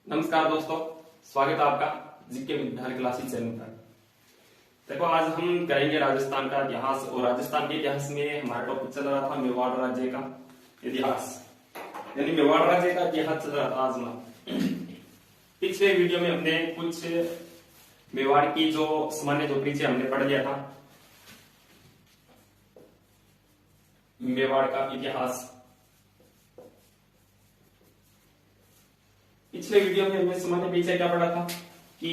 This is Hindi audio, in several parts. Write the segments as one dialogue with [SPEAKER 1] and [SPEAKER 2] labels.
[SPEAKER 1] नमस्कार दोस्तों, स्वागत है आपका जीके विज्ञान क्लासेस चैनल पर। देखो, आज हम करेंगे राजस्थान का इतिहास। और राजस्थान के इतिहास में हमारा टॉपिक चल रहा था मेवाड़ राज्य का इतिहास, यानी मेवाड़ राज्य का इतिहास चल रहा था आज ना। पिछले वीडियो में हमने कुछ मेवाड़ की जो सामान्य जो परिचय हमने पढ़ लिया था, मेवाड़ का इतिहास। पिछले वीडियो में हमने सामान्य परिचय क्या पढ़ा था कि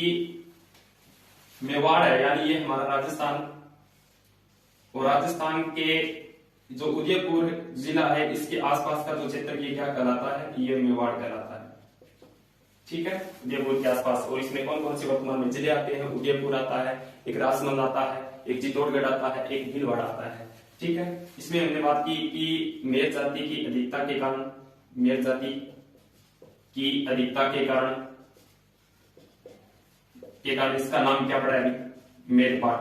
[SPEAKER 1] मेवाड़ है, यानी ये हमारा राजस्थान, और राजस्थान के जो उदयपुर जिला है इसके आसपास का जो क्षेत्र ये क्या कहलाता है, ये मेवाड़ कहलाता है। ठीक है, उदयपुर के आसपास। और इसमें कौन कौन से वर्तमान में जिले आते हैं? उदयपुर आता है, एक राजसमंद आता है, एक चित्तौड़गढ़ आता है, एक भीलवाड़ा आता है। ठीक है, इसमें हमने बात की कि मेर जाति की अधिकता के कारण, मेर जाति की अधिकता के कारण इसका नाम क्या पड़ा है? मेरपाट।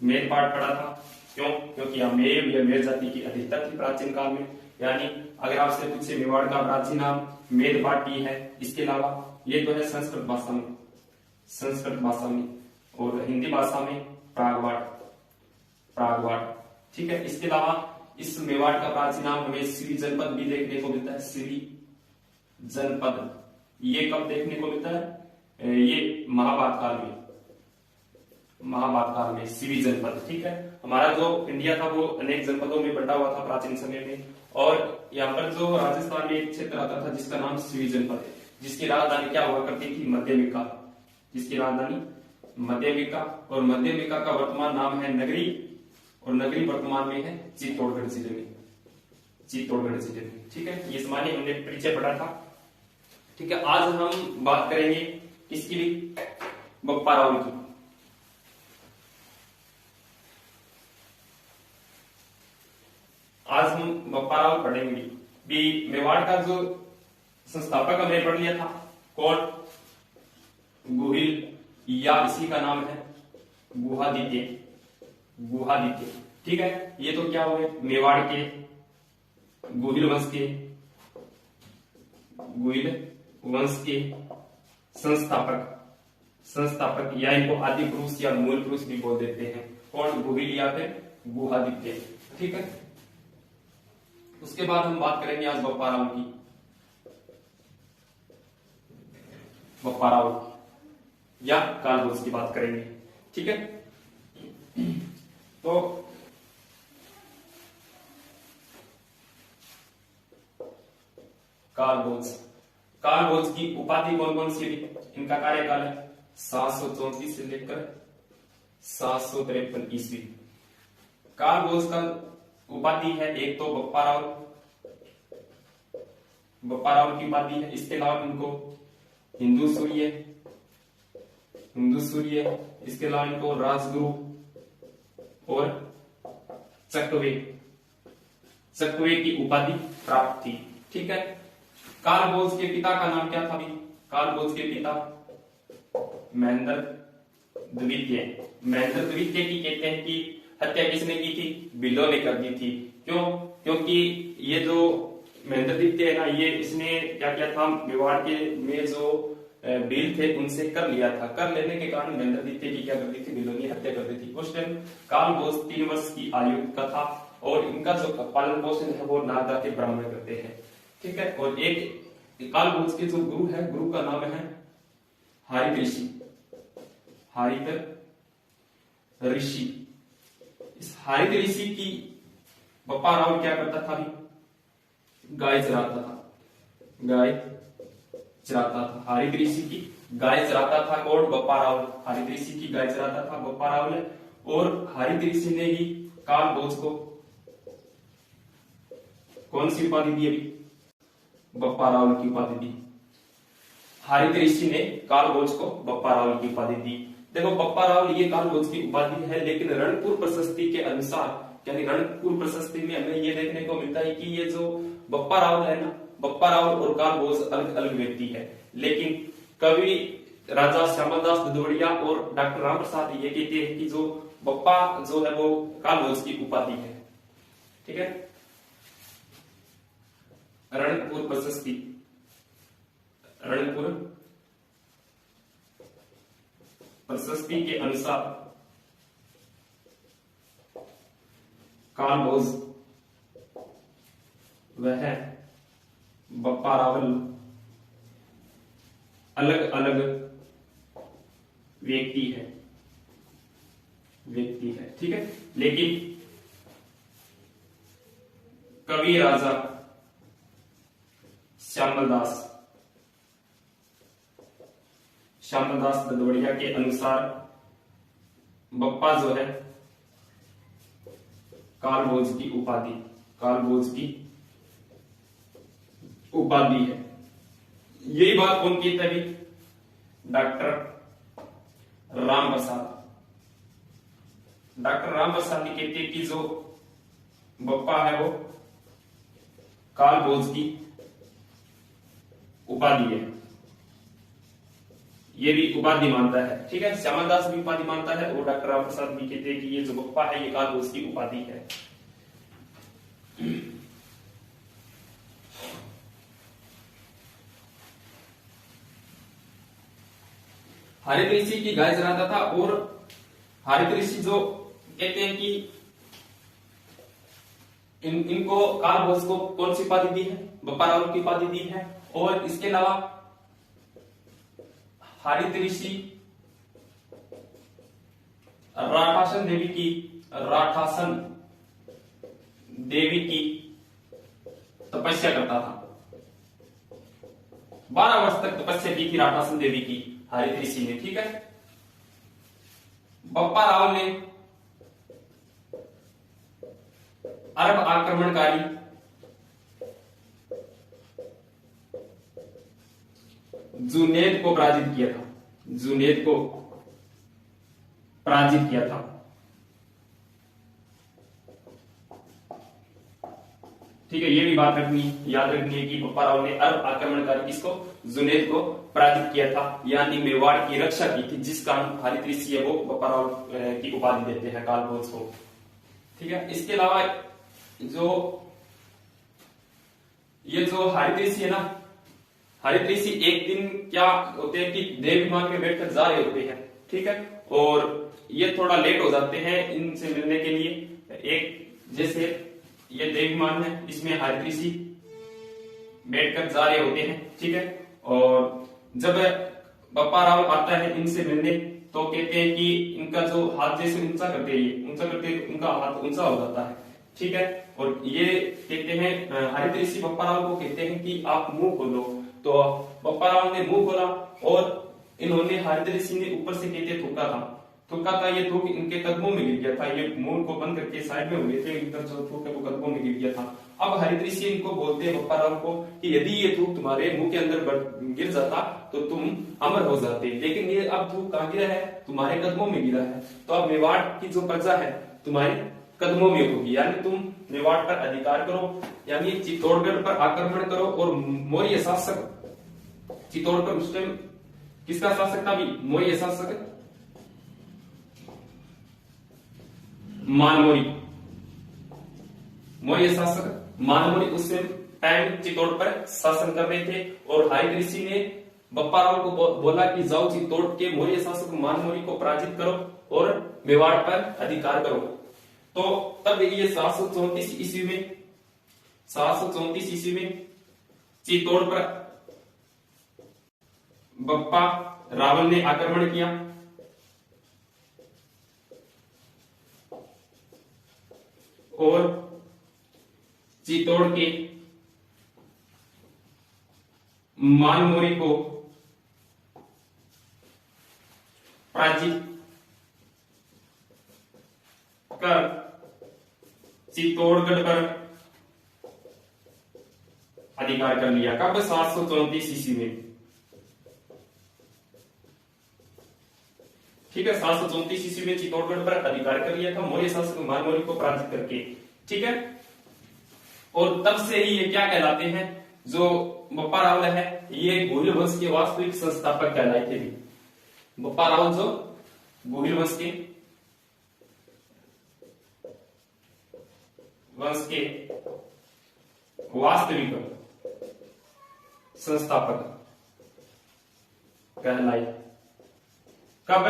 [SPEAKER 1] मेरपाट पड़ा था। क्यों? क्योंकि यह मेर जाति की अधिकता थी प्राचीन काल में। यानी अगर आपसे पूछे मेवाड़ का प्राचीन नाम मेरपाट ही है। इसके अलावा ये तो है संस्कृत भाषा में, और हिंदी भाषा में प्रागवाड़। ठीक है, इसके अलावा इस मेवाड़ का प्राचीन नाम हमें श्री जनपद भी देखने को मिलता है। श्री जनपद ये कब देखने को मिलता है? ये महाभारत काल में श्री जनपद। ठीक है, हमारा जो इंडिया था वो अनेक जनपदों में बंटा हुआ था प्राचीन समय में, और यहाँ पर जो राजस्थान में एक क्षेत्र आता था जिसका नाम श्री जनपद है, जिसकी राजधानी क्या हुआ करती थी? मध्यमिका। जिसकी राजधानी मध्यमिका, और मध्यमिका का वर्तमान नाम है नगरी, और नगरी वर्तमान में है चित्तौड़गढ़ जिले में। ठीक है, ये सामान्य हमने परिचय पढ़ा था। ठीक है, आज हम बात करेंगे किसकी भी? बप्पा रावल की। आज हम बप्पा रावल पढ़ेंगे भी। मेवाड़ का जो संस्थापक हमने पढ़ लिया था, कौन? गुहिल, या इसी का नाम है गुहादित्य। ठीक है, ये तो क्या हुए? मेवाड़ के गुहिल वंश के संस्थापक या इनको आदि पुरुष या मूल पुरुष भी बोल देते हैं। कौन? गुहिल या फिर गुहादित्य। ठीक है, उसके बाद हम बात करेंगे आज बप्पा रावल की। बप्पा रावल या कालभोज की बात करेंगे। ठीक है, तो कालभोज की उपाधि कौन कौन सी? इनका कार्यकाल है 734 से लेकर 753 ईस्वी। कालभोज का उपाधि है एक तो बप्पा रावल की उपाधि है। इसके अलावा इनको हिंदू सूर्य, इसके अलावा इनको राजगुरु और चकवे की उपाधि प्राप्त थी। ठीक है, कालभोज के पिता का नाम क्या था? कालभोज के पिता महेंद्र द्वितीय की कहते हैं कि हत्या किसने की थी? बिल्लो ने कर दी थी। क्यों? क्योंकि ये जो महेंद्र द्वितीय है ना, ये इसने क्या किया था? मेवाड़ के में जो भील थे उनसे कर लिया था। कर लेने के कारण महेंद्र द्वितीय की क्या कर दी थी? बिल्लो ने हत्या कर दी थी। उस टाइम कालभोज 3 वर्ष की आयु का था, और इनका जो पालन पोषण है वो नागदा के ब्राह्मण करते हैं। ठीक है, और एक कालभोज के जो गुरु है, गुरु का नाम है हारित ऋषि। इस हारित ऋषि की बप्पा रावल क्या करता था? गाय चराता था। हारित ऋषि की गाय चराता था। कौन? बप्पा रावल। हारित ऋषि की गाय चराता था बप्पा रावल, और हारित ऋषि ने ही कालभोज को कौन सी उपाधि दी? अभी बप्पा रावल की उपाधि दी। हारित ऋषि ने कालभोज को बप्पा रावल की उपाधि दी। देखो, बप्पा रावल ये कालभोज की उपाधि है, लेकिन रणपुर प्रशस्ति के अनुसार, यानी रणपुर प्रशस्ति में हमें ये देखने को मिलता है कि ये जो बप्पा रावल है ना, बप्पा रावल और कालभोज अलग अलग व्यक्ति है। लेकिन कवि राजा श्यामलदास भदौड़िया और डॉक्टर राम प्रसाद ये कहते हैं कि जो बप्पा जो है वो कालभोज की उपाधि है। ठीक है, रणपुर प्रशस्ति, रणपुर प्रशस्ति के अनुसार कालभोज वह बप्पा रावल अलग अलग व्यक्ति है, ठीक है। लेकिन कवि राजा श्यामलदास भदौड़िया के अनुसार बप्पा जो है कालभोज की उपाधि है। यही बात कौन की तभी? डॉक्टर राम प्रसाद ने कहते कि जो बप्पा है वो कालभोज की उपाधि है। ये भी उपाधि मानता है, ठीक है। श्यामलदास भी उपाधि मानता है और डॉक्टर राम प्रसाद भी कहते हैं कि ये जो बप्पा है ये कालभोज की उपाधि है। हरित ऋषि की गाय चराता था और हरित ऋषि जो कहते हैं कि इनको कालभोज को कौन सी उपाधि दी है? बप्पा रावल की उपाधि दी है। और इसके अलावा हरित ऋषि राठासन देवी की तपस्या करता था। 12 वर्ष तक तपस्या की थी राठासन देवी की हरित ऋषि ने, ठीक है। बप्पा रावल ने अरब आक्रमणकारी जुनैद को पराजित किया था। ठीक है, ये भी बात याद रखनी है कि बप्पा रावल ने अरब आक्रमणकारी किसको? जुनैद को पराजित किया था, यानी मेवाड़ की रक्षा की थी, जिस कारण हरित ऋषि है वो बप्पा रावल की उपाधि देते हैं कालभोज को, ठीक है। इसके अलावा ये जो हरित ऋषि है ना, हरित ऋषि एक दिन क्या होते हैं कि देव विमान में बैठकर जा रहे होते हैं, ठीक है, और ये थोड़ा लेट हो जाते हैं इनसे मिलने के लिए। एक जैसे ये देव विमान है, इसमें हरित ऋषि बैठकर जा रहे होते हैं, ठीक है, और जब बप्पा रावल आता है इनसे मिलने तो कहते हैं कि इनका जो हाथ जैसे ऊंचा करते उनका हाथ ऊंचा हो जाता है, ठीक है, और ये कहते हैं हरित ऋषि बप्पा रावल को कहते हैं कि आप मुंह खोलो। तो बप्पा रावल ने मुंह खोला और इन्होंने हरित ऋषि ने ऊपर से कहते थूका था, ये थूक इनके कदमों में गिर गया था। ये मुंह को बंद करके साइड में हो गए थे, इधर जो थूक है वो कदमों में गिर गया था। अब हरित ऋषि इनको बोलते हैं बप्पा रावल को कि यदि ये थूक तुम्हारे मुंह के अंदर गिर जाता तो तुम अमर हो जाते, लेकिन ये अब थूक कहाँ गिरा है? तुम्हारे कदमों में गिरा है। तो अब मेवाड़ की जो प्रजा है तुम्हारे कदमों में होगी, यानी तुम मेवाड़ पर अधिकार करो, यानी चित्तौड़गढ़ पर आक्रमण करो। और मौर्य शासक चित्तौड़गढ़ उस टाइम किसका शासक था? मौर्य शासक मानमोरी उस टाइम चित्तौड़ पर शासन कर रहे थे। और हरित ऋषि ने बप्पा रावल को बोला कि जाओ चित्तौड़ के मौर्य शासक मानमोरी को पराजित करो और मेवाड़ पर अधिकार करो। तो तब ये 734 ईस्वी में चित्तौड़ पर बप्पा रावल ने आक्रमण किया और चित्तौड़ के मानमोरी को पराजित कर चित्तौड़गढ़ पर अधिकार कर लिया। कब? 734 ईस्वी में, ठीक है, 734 ईस्वी में चित्तौड़गढ़ पर अधिकार कर लिया था मौर्य शासक मानमोरी को पराजित करके, ठीक है। और तब से ही ये क्या कहलाते हैं? जो बप्पा रावल है ये गोहिल वंश के वास्तविक संस्थापक कहलाए थे। बप्पा रावल जो गोहिल वंश के वास्तविक संस्थापक कहलाए। कब?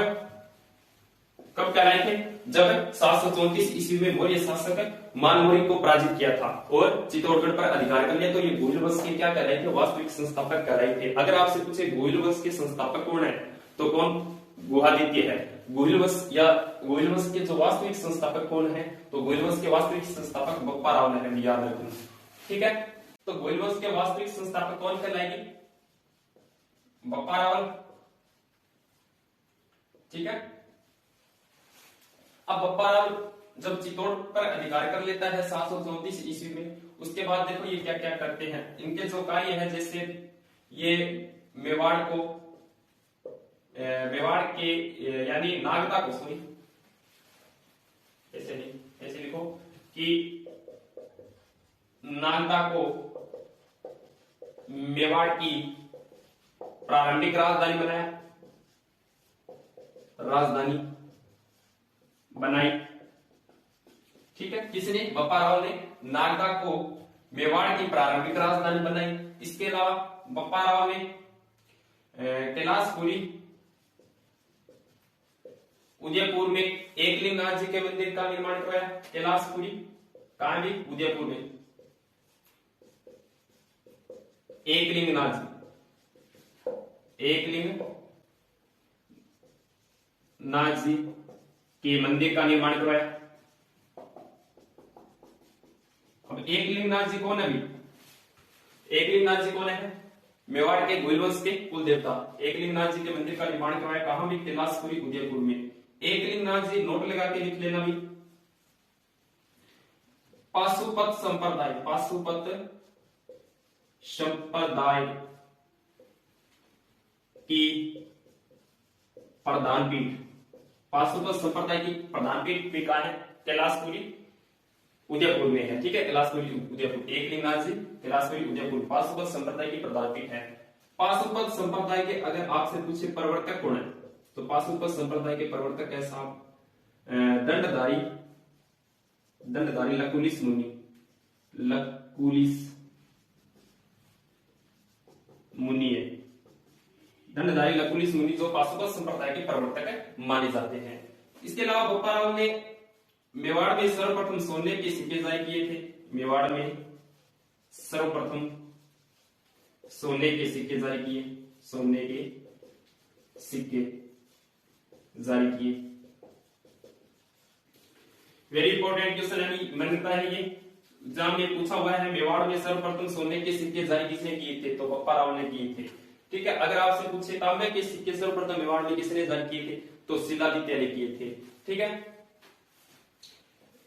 [SPEAKER 1] कब कहलाए थे? जब 734 ईस्वी में मौर्य शासक मानमौरी को पराजित किया था और चित्तौड़गढ़ पर अधिकार कर लिया, तो ये गोहिल वंश के क्या कहलाए थे? वास्तविक संस्थापक कहलाए थे। अगर आपसे पूछे गोहिल वंश के संस्थापक कौन है, तो कौन? गुहादित्य है। गोहिल वंश या गोहिल वंश के जो वास्तविक संस्थापक कौन है? तो गोहिल वंश के वास्तविक संस्थापक बप्पा रावल है, याद रखना। ठीक है, तो गोहिल वंश के वास्तविक संस्थापक कौन कहलाएगी? बप्पा रावल। ठीक है, अब बप्पा रावल जब चित्तौड़ पर अधिकार कर लेता है 734 ईस्वी में, उसके बाद देखो ये क्या क्या करते हैं। इनके जो कार्य है, जैसे ये मेवाड़ को, मेवाड़ के यानी नागदा को, सॉरी ऐसे नहीं, ऐसे लिखो कि नागदा को मेवाड़ की प्रारंभिक राजधानी बनाया, राजधानी बनाई। ठीक है, किसने? बप्पा रावल ने नागदा को मेवाड़ की प्रारंभिक राजधानी बनाई। इसके अलावा बप्पा रावल ने कैलाशपुरी उदयपुर में एकलिंगनाथ जी के मंदिर का निर्माण करवाया। कैलाशपुरी कहां भी? उदयपुर में एकलिंगनाथ जी, एकलिंगनाथ जी के मंदिर का निर्माण करवाया। अब एकलिंगनाथ जी कौन है? अभी एकलिंगनाथ जी कौन है? मेवाड़ के गोहिल वंश के कुल देवता। एकलिंगनाथ जी के मंदिर का निर्माण करवाया कहां भी? कैलाशपुरी उदयपुर में। एकलिंगनाथ जी नोट लगा के लिख लेना भी। पाशुपत संप्रदाय, पाशुपत संप्रदाय की प्रधान पीठ, पाशुपत संप्रदाय की प्रधान पीठ भी कहां है? कैलाशपुरी उदयपुर में है। ठीक है, कैलाशपुरी उदयपुर, एकलिंगनाथ जी कैलाशपुरी उदयपुर, पाशुपत संप्रदाय की प्रधान पीठ है। पाशुपत संप्रदाय के अगर आपसे पूछे प्रवर्तक कौन है, तो पाशुपत संप्रदाय के प्रवर्तक है साहब दंडधारी, दंडधारी लकुलिस मुनि, लकुलिस मुनि है। दंडधारी लकुलिस मुनि जो पाशुपत संप्रदाय के प्रवर्तक माने जाते हैं। इसके अलावा बप्पा रावल ने मेवाड़ में सर्वप्रथम सोने के सिक्के जारी किए थे। मेवाड़ में सर्वप्रथम सोने के सिक्के जारी किए, सोने के सिक्के जारी किए। वेरी इंपॉर्टेंट क्वेश्चन है, मान्यता है ये, एग्जाम में पूछा हुआ है। मेवाड़ में सर्वप्रथम सोने के सिक्के जारी किसने किए थे? तो बप्पा रावल ने किए थे। ठीक है, अगर आपसे पूछे तांबे के सिक्के सर्वप्रथम मेवाड़ में किसने जारी किए थे? तो शिलादित्य ने किए थे। ठीक है,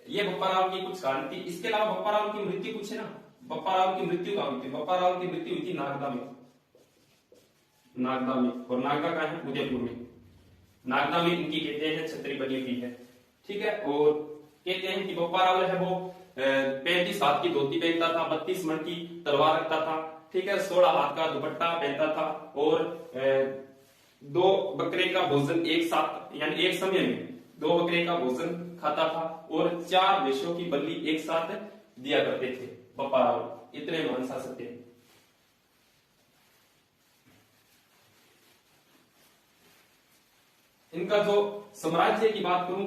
[SPEAKER 1] ये बप्पा रावल की कुछ कहानी थी। इसके अलावा बप्पा रावल की मृत्यु पूछे ना, बप्पा रावल की मृत्यु कहां हुई थी? बप्पा रावल की मृत्यु हुई थी नागदा में, नागदा में। और नागदा कहां है? उदयपुर में। नागदा में इनकी कहते हैं छतरी बनी हुई है। ठीक है, और कहते हैं कि बप्पा रावल है वो 35 हाथ की धोती पहनता था, 32 मण की तलवार रखता था। ठीक है, 16 हाथ का दुपट्टा पहनता था और 2 बकरे का भोजन एक साथ, यानी एक समय में 2 बकरे का भोजन खाता था और 4 भैंसों की बलि एक साथ दिया करते थे बप्पा रावल। इतने महान शासक थे। इनका जो साम्राज्य की बात करूं,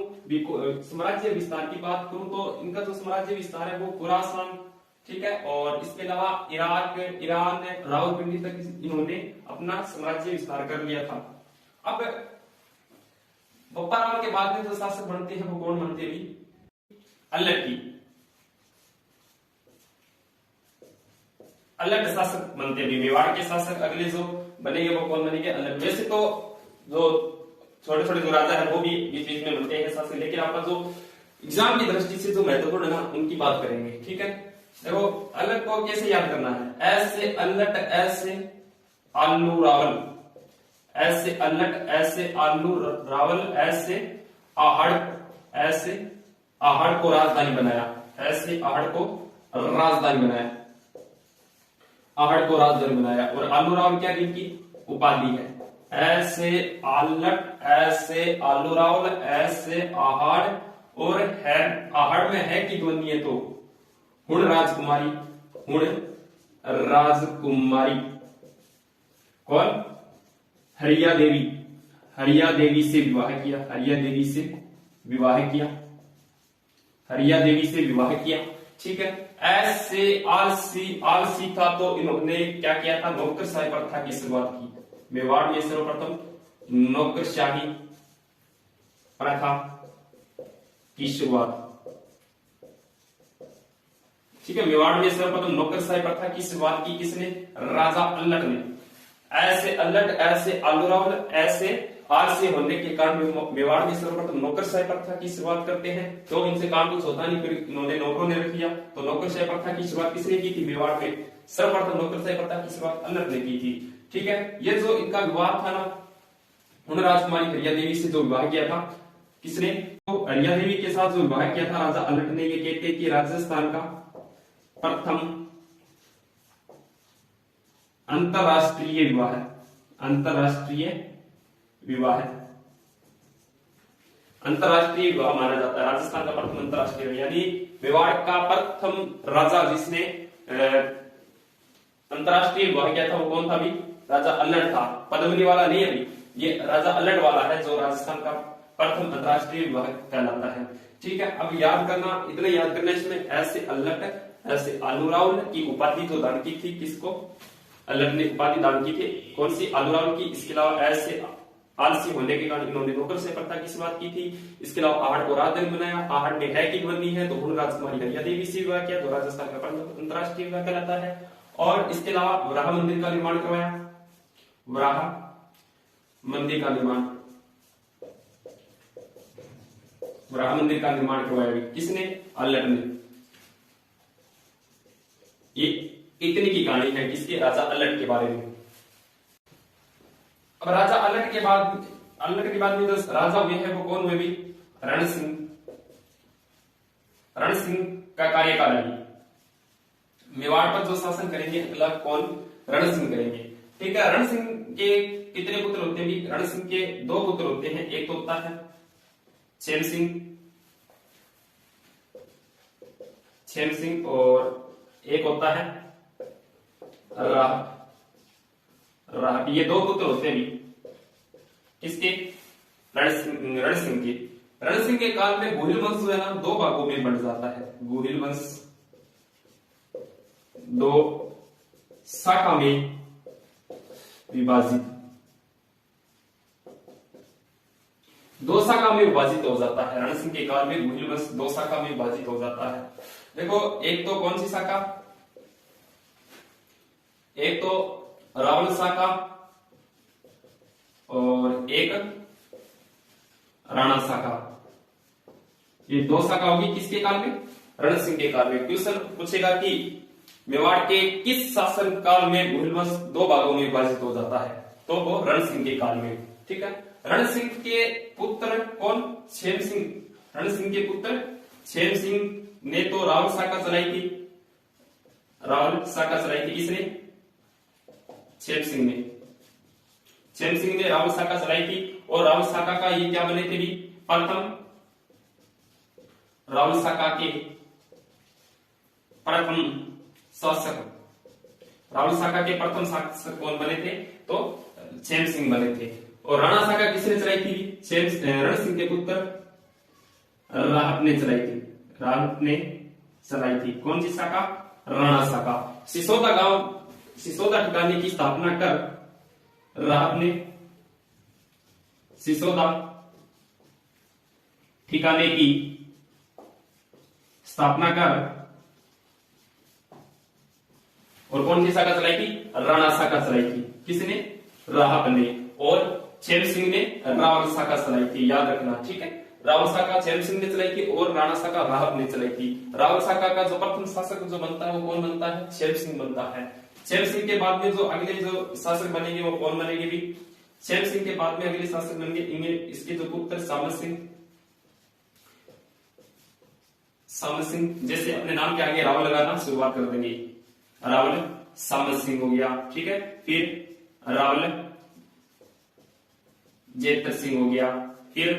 [SPEAKER 1] साम्राज्य विस्तार की बात करूं, तो इनका जो साम्राज्य विस्तार है वो खुरासान, ठीक है, और इसके अलावा इराक, ईरान, रावलपिंडी तक इन्होंने अपना साम्राज्य विस्तार कर लिया था। अब बप्पा रावल के बाद में जो शासक बनते हैं वो कौन बनते हैं? अल्लट शासक बनते हैं। मेवाड़ के शासक अगले जो बनेंगे वो कौन बनेंगे? अल्लट। वैसे तो जो छोटे छोटे जो राजा है वो भी बीच बीच में बनते हैं शासक, लेकिन आपका जो एग्जाम की दृष्टि से जो महत्वपूर्ण है ना उनकी बात करेंगे। ठीक है, देखो अल्लट को कैसे याद करना है? ऐसे अल्लट, ऐसे आलू रावल, ऐसे अल्लट, ऐसे आलू रावल, ऐसे आहड़, ऐसे आहड़ को राजधानी बनाया, ऐसे आहड़ को राजधानी बनाया, आहड़ को राजधानी बनाया। और आलू रावल क्या इनकी उपाधि है? ऐसे आल्लट, ऐसे आलू रावल, ऐसे आहड़, और है आहड़ में है कि ध्वनि है तो हुण राजकुमारी, हुण राजकुमारी कौन? हरिया देवी, हरिया देवी से विवाह किया, हरिया देवी से विवाह किया, हरिया देवी से विवाह किया। ठीक है, ऐसे आलसी था तो इन्होंने क्या किया था, नौकरशाही प्रथा की शुरुआत की। मेवाड़ में सर्वप्रथम नौकरशाही प्रथा की शुरुआत। ठीक है, मेवाड़ में सर्वप्रथम नौकरशाही प्रथा की शुरुआत की किसने, राजा अल्लट ने। ऐसे अल्लट, ऐसे आलूराव, ऐसे आलसी होने के कारण मेवाड़ में सर्वप्रथम नौकरशाही प्रथा की शुरुआत करते हैं। तो इनसे काम कुछ होता नहीं, फिर इन्होंने नौकरों ने रख लिया। तो नौकरशाही प्रथा की शुरुआत किसने की थी, मेवाड़ में सर्वप्रथम नौकरशाही प्रथा की शुरुआत अल्लट ने की थी। ठीक है, ये जो इनका विवाह था ना, उन राजकुमारी हरिया देवी से जो विवाह किया था किसने, तो हरिया देवी के साथ जो विवाह किया था राजा अल्लट ने, ये कहते हैं कि राजस्थान का प्रथम अंतरराष्ट्रीय विवाह है। अंतरराष्ट्रीय विवाह, अंतरराष्ट्रीय विवाह माना जाता है। राजस्थान का प्रथम अंतरराष्ट्रीय, यानी मेवाड़ का प्रथम राजा जिसने अंतरराष्ट्रीय विवाह किया था वो कौन था, अभी राजा अल्लट था। पद्मिनी वाला नहीं, अभी ये राजा अल्लट वाला है जो राजस्थान का प्रथम अंतरराष्ट्रीय विवाह कहलाता है। ठीक है, अब याद करना, इतना याद करना इसमें, ऐसे अल्लट, ऐसे आलूराव की उपाधि तो दान की थी, किसको, अल्लट ने उपाधि दान की थी, कौन सी, आलूराव की। इसके अलावा ऐसे आलसी होने के कारण इन्होंने नौकरशाही प्रथा की शुरुआत की थी। इसके अलावा आहड़ को राजधानी बनाया, आहड़ में है कि बननी है, तो उन राजकुमारी हरिया देवी से विवाह किया, जो राजस्थान का प्रथम अंतरराष्ट्रीय विवाह कहलाता है। और इसके अलावा वराह मंदिर का निर्माण करवाया, वराह मंदिर का निर्माण, वराह मंदिर का निर्माण करवाया किसने, अल्लट ने। ये इतनी की कहानी है किसके, राजा अल्लट के बारे में। अब राजा अल्लट के बाद में जो राजा हुए हैं वो कौन हुए भी, रण सिंह। रण सिंह का कार्यकाल है, मेवाड़ पर जो शासन करेंगे अगला कौन, रण सिंह करेंगे। ठीक है, रण सिंह के कितने पुत्र होते हैं, रण सिंह के 2 पुत्र होते हैं। एक तो होता है छेम सिंह और एक होता है राह। ये 2 पुत्र होते हैं भी किसके, रण सिंह के। रण सिंह के काल में गुहिल वंश जो है ना 2 भागों में बढ़ जाता है। गुहिल वंश 2 शाखा में विभाजित, 2 शाखा में विभाजित हो जाता है। रण सिंह के काल में गुहिल वंश 2 शाखा में विभाजित हो जाता है। देखो, एक तो कौन सी शाखा, एक तो रावण शाखा और एक राणा शाखा। ये 2 शाखा होगी किसके काल में, रण सिंह के काल में। क्वेश्चन पूछेगा कि मेवाड़ के किस शासन काल में गुहिल वंश 2 भागों में विभाजित हो जाता है, तो वो रण सिंह के काल में। ठीक है, रण सिंह के पुत्र कौन, छेम सिंह। रण सिंह के पुत्र छेम सिंह ने तो रावल शाखा चलाई थी, रावल शाखा चलाई थी किसने, छेम सिंह ने रावल शाखा चलाई थी। और रावल शाखा का ये क्या बने थे भी, प्रथम रावल शाखा के प्रथम शासक, रावल शाखा के प्रथम शासक कौन बने थे, तो छेम सिंह बने थे। और राणा शाखा किसने चलाई थी, रण सिंह के पुत्र राहत ने चलाई थी, राहत ने चलाई थी। कौन सी शाखा, राणा शाखा। सिसोदा ठिकाने की स्थापना कर राहत ने, सिसोदा ठिकाने की स्थापना कर, और कौन सी शाखा चलाई थी, राणा शाखा चलाई थी। किसने, राहत ने। और छेम सिंह ने रावल शाखा चलाई थी, याद रखना। ठीक है, रावल शाखा छेम सिंह ने चलाई थी और राणा शाखा राहत ने चलाई थी। रावल शाखा का जो प्रथम शासक जो बनता है वो कौन बनता है, छेम सिंह बनता है। छेम सिंह के बाद में जो अगले जो शासक बनेंगे वो कौन बनेंगे भी, छेम सिंह के बाद में अगले शासक बनेंगे इसके जो पुत्र सामल सिंह। जैसे अपने नाम के आगे रावल लगाना शुरुआत कर देंगे, रावल सामल सिंह हो गया। ठीक है, फिर रावल जेतर सिंह हो गया, फिर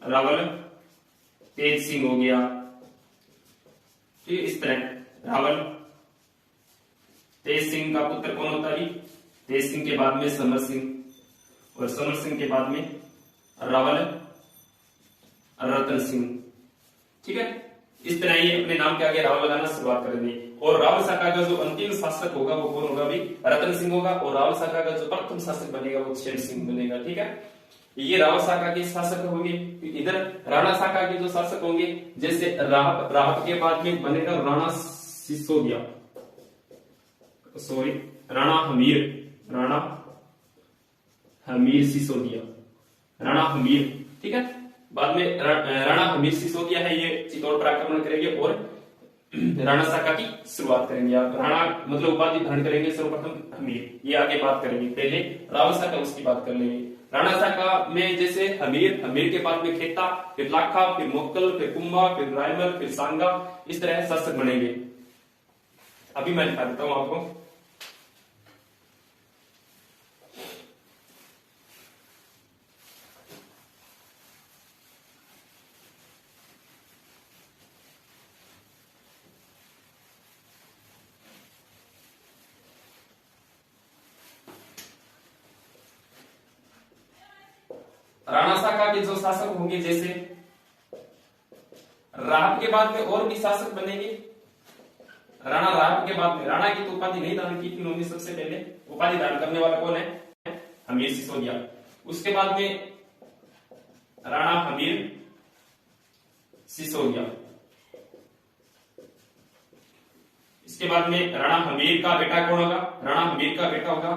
[SPEAKER 1] रावल तेज सिंह हो गया। फिर इस तरह रावल तेज सिंह का पुत्र कौन होता है, तेज सिंह के बाद में समर सिंह, और समर सिंह के बाद में रावल रतन सिंह। ठीक है, इस तरह ये अपने नाम के आगे राव लगाना शुरुआत करेंगे। और रावल शाखा का जो अंतिम शासक होगा वो कौन होगा? भी रतन सिंह होगा। और रावल शाखा का जो प्रथम शासक बनेगा वो छेम सिंह बनेगा। ठीक है, ये रावल शाखा के शासक होंगे। इधर राणा शाखा के जो शासक होंगे, जैसे राहत के बाद में बनेगा राणा सिसोदिया, सॉरी राणा हमीर सिसोदिया, राणा हमीर। ठीक है, बाद में राणा हमीर सिसोदिया है, ये चित्तौड़ पर आक्रमण करेंगे और राणा शाखा की शुरुआत करेंगे। आप राणा मतलब उपाधि धारण करेंगे सर्वप्रथम हमीर, ये आगे बात करेंगे। पहले रावल शाखा उसकी बात कर लेंगे। राणा शाखा में जैसे हमीर के बाद में खेता, फिर लाखा, फिर मोक्कल, फिर कुंभा, फिर रायमल, फिर सांगा, इस तरह शासक बनेंगे। अभी मैं दिखा देता हूं आपको। राणा शाखा के जो शासक होंगे, जैसे राहत के बाद में और भी शासक बनेंगे। राहत के बाद में राणा की तो उपाधि नहीं धारण की थी उन्होंने, सबसे पहले उपाधि धारण करने वाला कौन है? हमीर सिसोदिया। उसके बाद में राणा हमीर सिसोदिया, इसके बाद में राणा हमीर का बेटा कौन होगा? राणा हमीर का बेटा होगा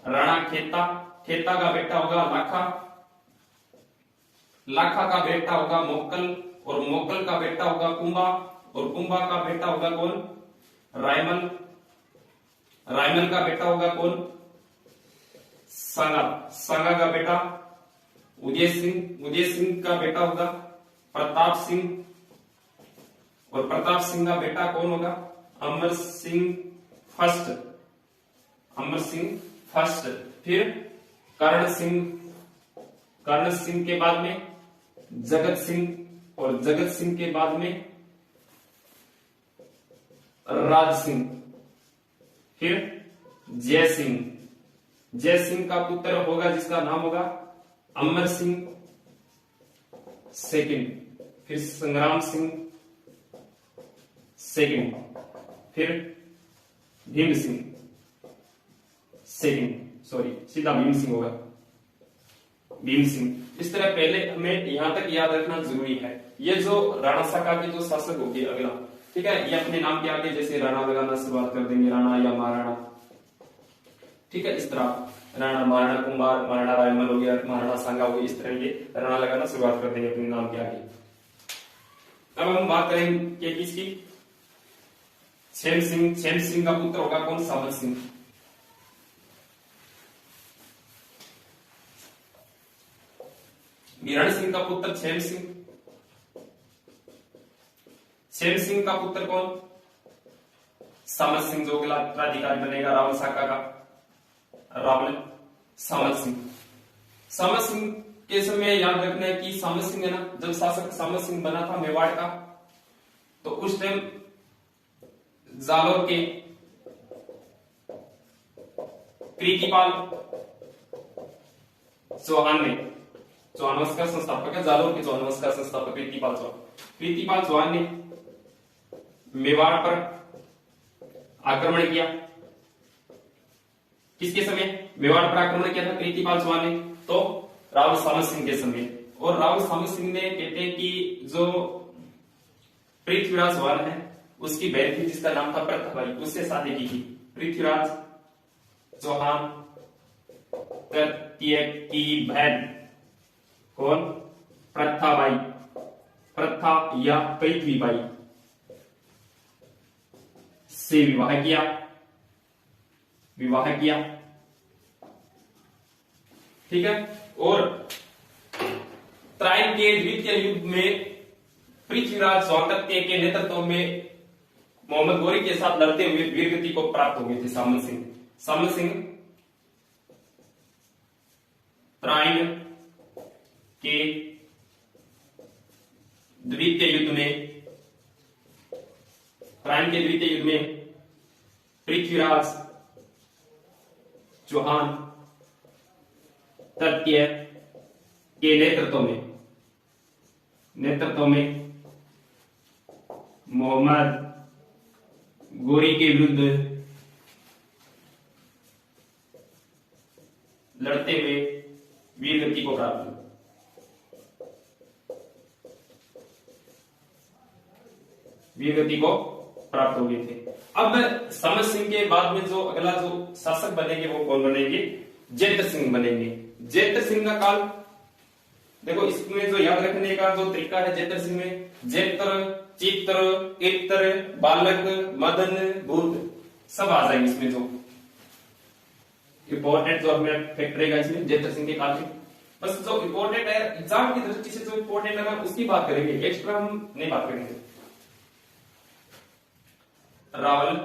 [SPEAKER 1] राणा खेता का बेटा होगा लाखा का बेटा होगा मोक्कल, और मोक्कल का बेटा होगा कुंभा, और कुंभा का बेटा होगा कौन? रायमल का बेटा होगा कौन? सांगा का बेटा उदय सिंह का बेटा होगा प्रताप सिंह, और प्रताप सिंह का बेटा कौन होगा? अमर सिंह फर्स्ट। फिर कर्ण सिंह के बाद में जगत सिंह, और जगत सिंह के बाद में राज सिंह, फिर जय सिंह का पुत्र होगा जिसका नाम होगा अमर सिंह सेकंड, फिर संग्राम सिंह सेकंड, फिर भीम सिंह सेकंड, सॉरी सीधा भीम सिंह होगा, भीम सिंह। इस तरह पहले हमें यहां तक याद रखना जरूरी है। ये जो राणा शाखा के जो शासक होंगे अगला, ठीक है, ये अपने नाम के आगे जैसे राणा लगाना शुरुआत कर देंगे, राणा या महाराणा। ठीक है, इस तरह राणा, महाराणा कुंभार, महाराणा रायमल हो गया, महाराणा सांगा हो गया, इस तरह ये राणा लगाना शुरुआत कर देंगे अपने नाम के आगे। अब हम बात करेंगे किसकी? छेम सिंह का पुत्र होगा कौन? सामल सिंह। वीरण सिंह का पुत्र छेम सिंह का पुत्र कौन? सामल सिंह, जो अगला उत्तराधिकारी बनेगा रावल शाखा का, रावल सामल सिंह के समय याद रखना है कि सामल सिंह है ना, जब शासक सामल सिंह बना था मेवाड़ का, तो उस टाइम जालोर के प्रीतिपाल चौहान ने, चौहानवंश का संस्थापक है, जालोर के चौहानवंश का संस्थापक प्रीतिपाल चौहान ने मेवाड़ पर आक्रमण किया। किसके समय मेवाड़ पर आक्रमण किया था? प्रीतिपाल चौहान ने, तो रावल सामल सिंह के समय। और रावल सामल सिंह ने कहते हैं कि जो पृथ्वीराज चौहान है उसकी बहन थी जिसका नाम था प्रथाबाई, उससे शादी की थी। पृथ्वीराज चौहान तृतीय की बहन कौन? प्रथाबाई, प्रथा या पृथ्वीबाई से विवाह किया। ठीक है, और त्राइन के द्वितीय युद्ध में पृथ्वीराज चौहान के नेतृत्व में मोहम्मद गौरी के साथ लड़ते हुए वीरगति को प्राप्त हो गए थे सामल सिंह त्राइन के द्वितीय युद्ध में पृथ्वीराज चौहान तृतीय के नेतृत्व में नेतृत्व में मोहम्मद गोरी के विरुद्ध लड़ते हुए वीरगति को प्राप्त हुआ। वीरगति को प्राप्त हो गए थे। अब समर सिंह के बाद में जो अगला जो शासक बनेंगे वो कौन बनेंगे? जैतर सिंह बनेंगे। जैतर सिंह का काल देखो, इसमें जो याद रखने का जो तरीका है जैतर सिंह में, जैतर, चित्र, इत्र, बालक, मदन, भूत सब आ जाएंगे इसमें। जो इंपॉर्टेंट जो हमें फैक्ट रहेगा इसमें जैतर सिंह के काल में, बस जो इंपॉर्टेंट है एग्जाम की दृष्टि से जो इंपॉर्टेंट है ना उसकी बात करेंगे, एक्स्ट्रा हम नहीं बात करेंगे। रावल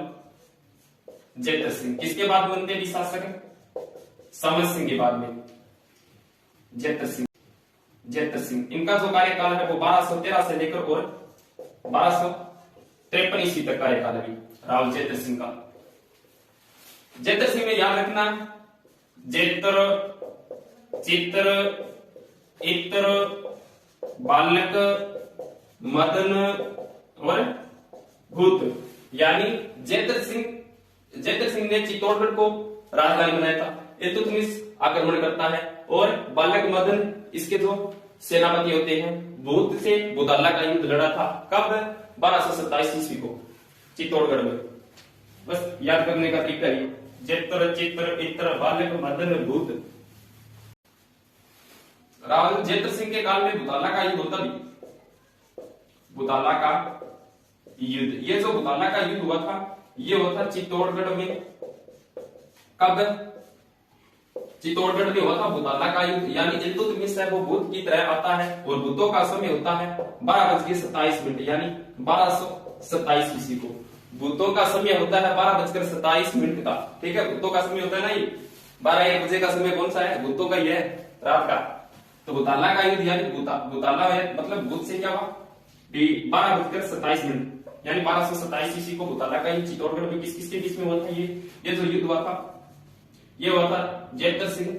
[SPEAKER 1] जैतर सिंह किसके बाद बनते हैं शासक? समर सिंह के बाद में जैतर सिंह। जैतर सिंह इनका जो कार्यकाल है वो 1213 से लेकर और 1253 ईस्वी तक कार्यकाल है रावल जैतर सिंह का। जैतर सिंह में याद रखना जैतर, चित्र, इत्र, बालक, मदन और भूत। यानी जैतर सिंह ने चित्तौड़गढ़ को राजधानी बनाया था। इल्तुतमिश आक्रमण करता है और बालक मदन इसके जो सेनापति होते हैं। भूत से बुदाला का युद्ध लड़ा था कब? 1227 ईस्वी को चित्तौड़गढ़ में। बस याद करने का तरीका ही जैतर, चित्र, इत्र, बालक, मदन, भूत। रावल जैतर सिंह के काल में बुदाला का युद्ध होता भी, बुदाला का युद्ध, ये जो बुदाला का युद्ध हुआ था ये हुआ था चित्तौड़गढ़ में। कब? चित्तौड़गढ़ में हुआ था बुदाला का युद्ध। यानी इल्तुतमिश है वो भूत की तरह आता है और भूतों का समय होता है 12:27 यानी 1227 ईस्वी को। भूतों का समय होता है 12:27 का। ठीक है, भूतों का समय होता है ना ये 12-1 बजे का समय कौन सा है? भूतों का ही है, रात का। तो बुदाला का युद्ध यानी बुदाला है मतलब भूत से क्या हुआ? 12:27 यानी 1227 ईस्वी को बुदाला का युद्ध चित्तौड़गढ़ में किस किसके बीच में हुआ था? ये जो युद्ध हुआ था ये हुआ था जैतर सिंह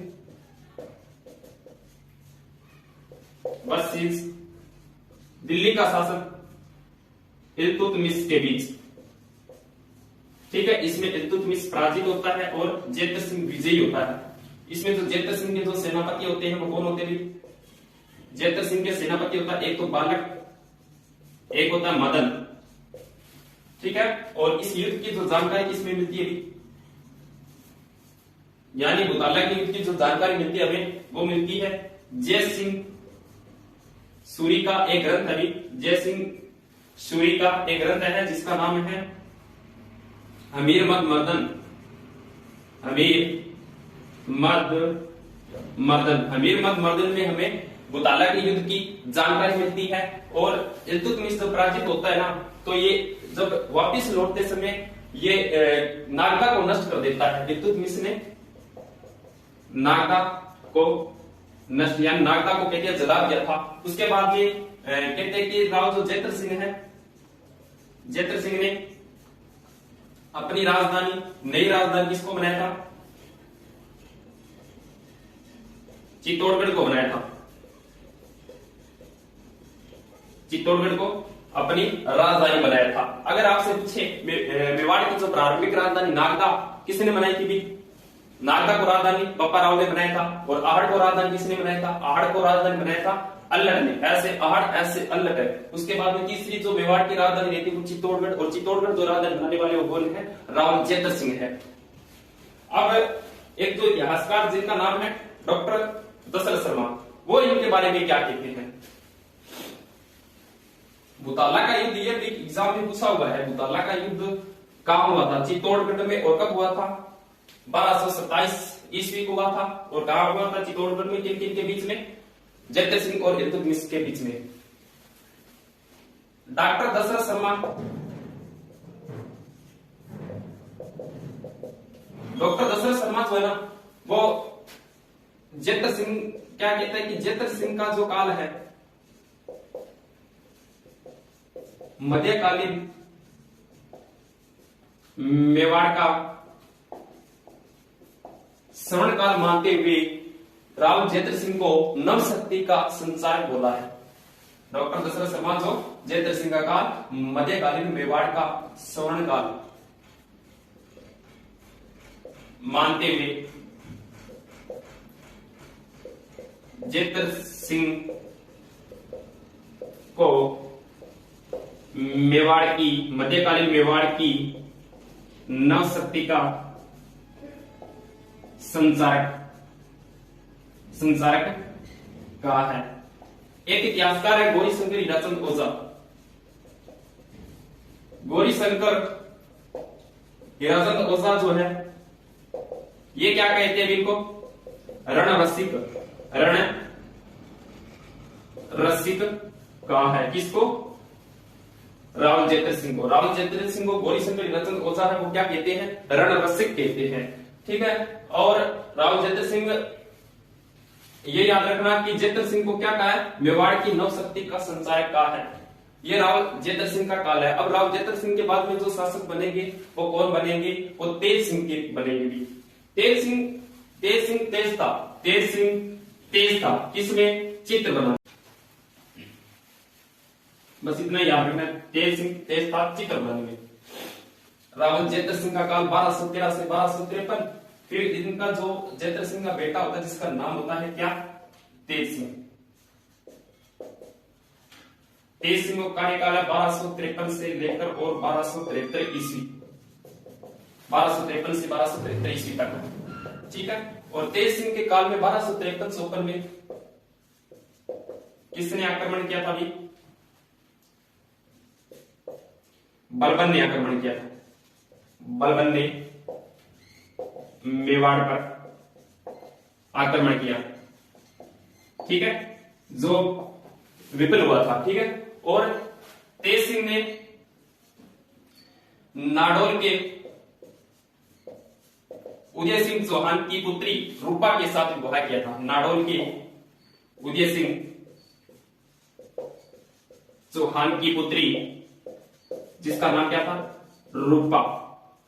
[SPEAKER 1] वर्सेस दिल्ली का शासक इल्तुतमिश के बीच। ठीक है, इसमें इल्तुतमिश पराजित होता है और जैतर सिंह विजयी होता है। इसमें जो जैतर सिंह के जो सेनापति होते हैं वो कौन होते हैं? जैतर सिंह के सेनापति होता है एक तो बालक, एक होता है मदन। ठीक है, और इस युद्ध की जो जानकारी किसमें मिलती है? यानी बुदाला के युद्ध की जो जानकारी मिलती है हमें वो मिलती है जय सिंह सूरी का एक ग्रंथ है। जय सिंह सूरी का एक ग्रंथ है जिसका नाम है अमीर मद मर्दन। अमीर मद मर्दन में हमें बुदाला के युद्ध की जानकारी मिलती है। और इल्तुतमिश जब पराजित होता है ना तो ये जब वापिस लौटते समय ये नागदा को नष्ट कर देता है। इल्तुतमिश ने नागदा को नष्ट यानी नागदा को कहते हैं जला दिया था। उसके बाद ये कहते हैं कि राव जो जैतर सिंह है, जैतर सिंह ने अपनी राजधानी नई राजधानी किसको बनाया था? चित्तौड़गढ़ को बनाया था। चित्तौड़गढ़ को अपनी राजधानी बनाया था। अगर आपसे पूछे मेवाड़ की जो प्रारंभिक राजधानी नागदा किसने बनाई थी? भी नागदा को राजधानी बप्पा राव ने बनाया था। और आहड़ को राजधानी किसने बनाया था? आहड़ को राजधानी बनाया था अल्लड़ ने। ऐसे आहड़ ऐसे अल्लड़ है। उसके बाद में तीसरी जो मेवाड़ की राजधानी रहती है वो चित्तौड़गढ़, और चित्तौड़गढ़ जो राजधानी बनाने वाले वो कौन है? रावल जैतर सिंह है। अब एक जो इतिहासकार जिनका नाम है डॉक्टर दशरथ शर्मा, वो इनके बारे में क्या कहते हैं? बुदाला का युद्ध ये एग्जाम में पूछा हुआ है। बुदाला का युद्ध कहां हुआ था? चित्तौड़गढ़ में। और कब हुआ था? 1227 ईस्वी को हुआ था। और कहां हुआ था? चित्तौड़गढ़ में। किन किन के बीच में? जैतर सिंह और इल्तुतमिश के बीच में। डॉक्टर दशरथ शर्मा, डॉक्टर दशरथ शर्मा जो है ना वो जैतर सिंह क्या कहता है कि जैतर सिंह का जो काल है मध्यकालीन मेवाड़ का श्रवण काल मानते हुए राव जैतर सिंह को नव शक्ति का संचार बोला है। डॉक्टर दशरथ शर्मा जो जयद्रथ सिंह का काल मध्यकालीन मेवाड़ का स्वर्ण काल मानते हुए जयद्रथ सिंह को मेवाड़ की मध्यकालीन मेवाड़ की नव शक्ति का संचारक कहा है। एक इतिहासकार है गौरीशंकर हीराचंद ओझा। गौरीशंकर हीराचंद ओझा जो है ये क्या कहते हैं इनको? रण रसिक कहा है। किसको? रावल जयद्रथ सिंह को। रावल जयद्रथ सिंह को गौरीशंकर हीराचंद ओझा है वो क्या कहते हैं? रण रसिक कहते हैं। ठीक है। और रावल जयद्रथ सिंह ये याद रखना कि जयद्रथ सिंह को क्या कहा है? मेवाड़ की नव शक्ति का संचारक कहा है। ये रावल जयद्रथ सिंह का काल है। अब रावल जयद्रथ सिंह के बाद में जो शासक बनेंगे वो कौन बनेंगे? वो तेज सिंह के बनेंगे भी। तेज सिंह तेज था। किसमें? चित्र बना। बस इतना याद रखना, तेज सिंह तेज था चित्र बनाने में। रावल जयद्रथ सिंह का काल 1213 से 1253। फिर इनका जो जयद्रथ सिंह का बेटा होता है जिसका नाम होता है क्या? तेज सिंह। तेज सिंह का कार्यकाल है 1253 से लेकर और 1273 ईस्वी। 1253 से 1273 ईस्वी तक। ठीक है। और तेज सिंह के काल में 1253-54 में किसने आक्रमण किया था? अभी बलबन ने आक्रमण किया था। बलबन ने मेवाड़ पर आक्रमण किया। ठीक है। जो विफल हुआ था। ठीक है। और तेज सिंह ने नाडोल के उदय सिंह चौहान की पुत्री रूपा के साथ विवाह किया था। नाडोल के उदय सिंह चौहान की पुत्री जिसका नाम क्या था?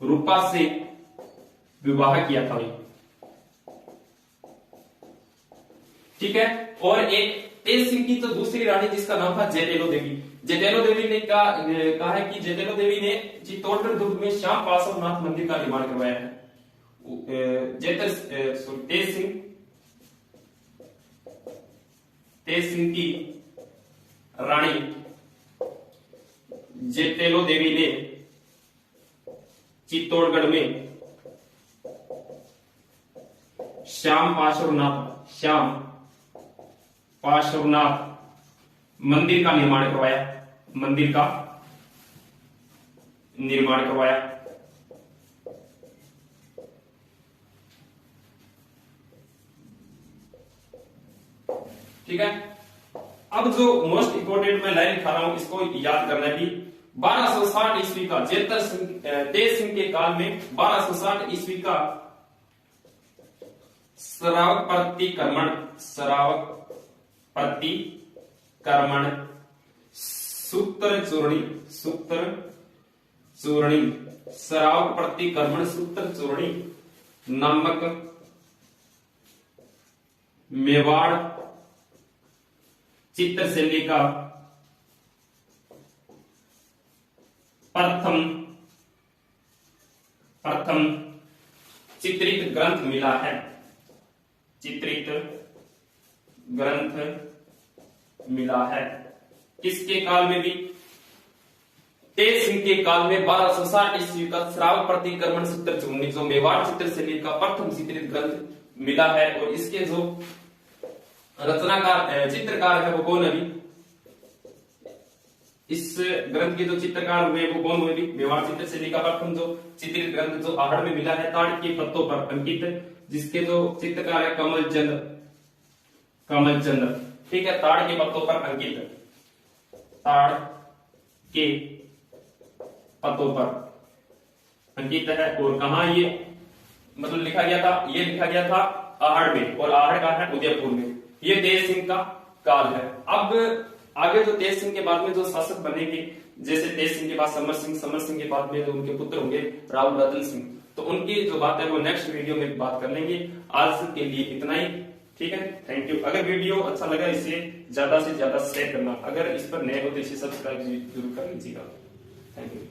[SPEAKER 1] रूपा से विवाह किया था। ठीक है। और एक तेज सिंह की तो दूसरी रानी जिसका नाम था जयतेलो देवी। जयतेलो देवी ने कहा है कि जयतेलो देवी ने चित्तौड़गढ़ दुर्ग में श्याम पार्श्वनाथ मंदिर का निर्माण करवाया है। तेज सिंह की रानी जयतेलो देवी ने चित्तौड़गढ़ में श्याम पार्श्वनाथ मंदिर का निर्माण करवाया। ठीक है। अब जो मोस्ट इंपोर्टेंट मैं लाइन लिखा रहा हूं इसको याद करना है भी। 1260 ईस्वी का तेज सिंह के काल में 1260 ईस्वी का श्रावक प्रतिक्रमण सूत्र चूर्णी नामक मेवाड़ चित्रशैली का प्रथम चित्रित ग्रंथ मिला है। किसके काल में भी? तेज सिंह के काल में 1260 ईस्वी का श्रावक प्रतिक्रमण सूत्र चूर्णी जो मेवाड़ चित्रशैली का प्रथम चित्रित ग्रंथ मिला है। और इसके जो रचनाकार चित्रकार है वो कौन है? इस ग्रंथ के जो चित्रकार हुए वो कौन हुए? मेवाड़ चित्रशैली का प्रथम जो चित्रित ग्रंथ जो आहड़ में मिला है ताड़ के पत्तों पर अंकित, जिसके जो चित्रकार है कमल चंद्र। ठीक है। ताड़ के पत्तों पर अंकित, ताड़ के पत्तों पर अंकित है। और कहा ये मतलब लिखा गया था? ये लिखा गया था आहड़ में। और आहड़ का है उदयपुर में। ये तेज सिंह का काल है। अब आगे जो तेज सिंह के बाद में जो शासक बनेंगे, जैसे तेज सिंह के बाद समर सिंह के बाद में जो उनके पुत्र होंगे राव रतन सिंह, तो उनकी जो बात है वो नेक्स्ट वीडियो में बात कर लेंगे। आज के लिए इतना ही। ठीक है, थैंक यू। अगर वीडियो अच्छा लगा इसे ज्यादा से ज्यादा शेयर करना, अगर इस पर नए हो तो इसे सब्सक्राइब जरूर कर लीजिएगा। Thank you.